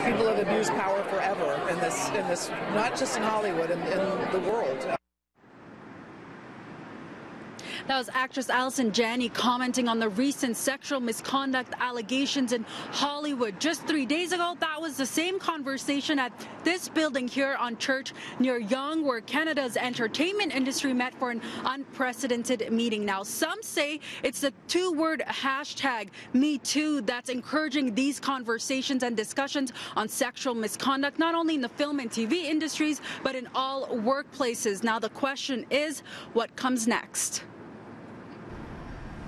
People have abused power forever in this, not just in Hollywood, in the world. That was actress Allison Janney commenting on the recent sexual misconduct allegations in Hollywood. Just 3 days ago, that was the same conversation at this building here on Church near Yonge, where Canada's entertainment industry met for an unprecedented meeting. Now, some say it's the two-word hashtag #MeToo that's encouraging these conversations and discussions on sexual misconduct, not only in the film and TV industries, but in all workplaces. Now, the question is, what comes next?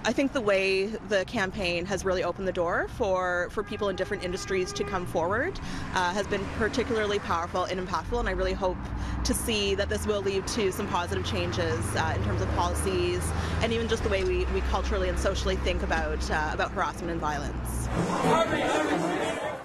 I think the way the campaign has really opened the door for people in different industries to come forward has been particularly powerful and impactful, and I really hope to see that this will lead to some positive changes in terms of policies and even just the way we culturally and socially think about harassment and violence.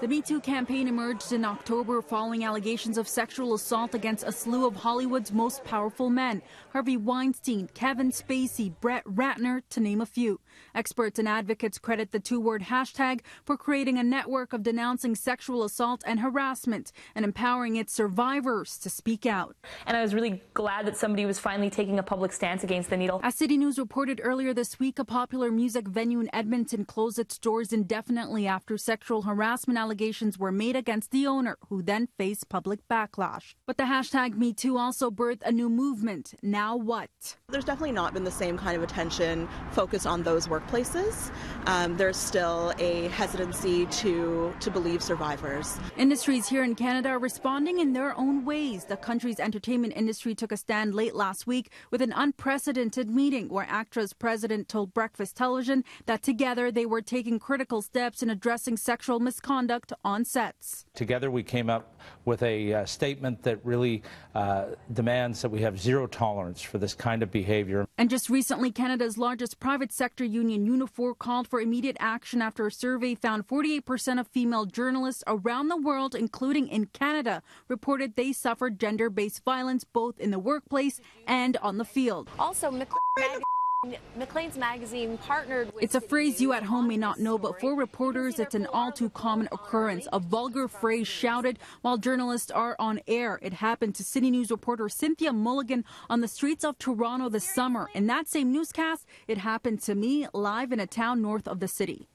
The Me Too campaign emerged in October following allegations of sexual assault against a slew of Hollywood's most powerful men: Harvey Weinstein, Kevin Spacey, Brett Ratner, to name a few. Experts and advocates credit the two-word hashtag for creating a network of denouncing sexual assault and harassment and empowering its survivors to speak out. And I was really glad that somebody was finally taking a public stance against the needle. As City News reported earlier this week, a popular music venue in Edmonton closed its doors indefinitely after sexual harassment allegations were made against the owner, who then faced public backlash. But the hashtag #MeToo also birthed a new movement. Now what? There's definitely not been the same kind of attention focused on those workplaces. There's still a hesitancy to believe survivors. Industries here in Canada are responding in their own ways. The country's entertainment industry took a stand late last week with an unprecedented meeting where Actra's president told Breakfast Television that together they were taking critical steps in addressing sexual misconduct on sets. Together we came up with a statement that really demands that we have zero tolerance for this kind of behavior. And just recently, Canada's largest private sector union, Unifor, called for immediate action after a survey found 48% of female journalists around the world, including in Canada, reported they suffered gender-based violence both in the workplace and on the field. Also, Maclean's magazine partnered with... It's a phrase you at home may not know, but for reporters, it's an all too common occurrence. A vulgar phrase shouted while journalists are on air. It happened to City News reporter Cynthia Mulligan on the streets of Toronto this summer. In that same newscast, it happened to me live in a town north of the city.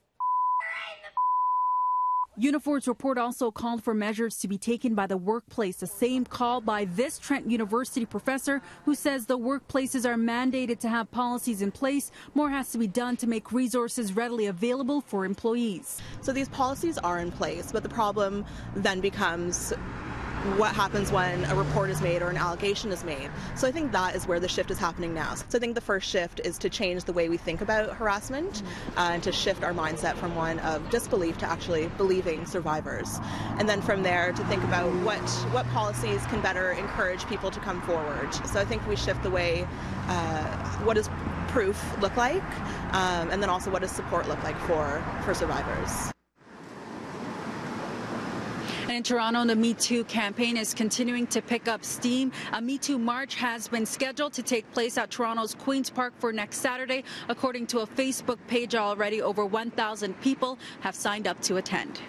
Unifor's report also called for measures to be taken by the workplace, the same call by this Trent University professor who says the workplaces are mandated to have policies in place. More has to be done to make resources readily available for employees. So these policies are in place, but the problem then becomes what happens when a report is made or an allegation is made. So I think that is where the shift is happening now. So I think the first shift is to change the way we think about harassment and to shift our mindset from one of disbelief to actually believing survivors. And then from there to think about what policies can better encourage people to come forward. So I think we shift the way, what does proof look like, and then also what does support look like for survivors. In Toronto, the Me Too campaign is continuing to pick up steam. A Me Too march has been scheduled to take place at Toronto's Queen's Park for next Saturday. According to a Facebook page already, over 1,000 people have signed up to attend.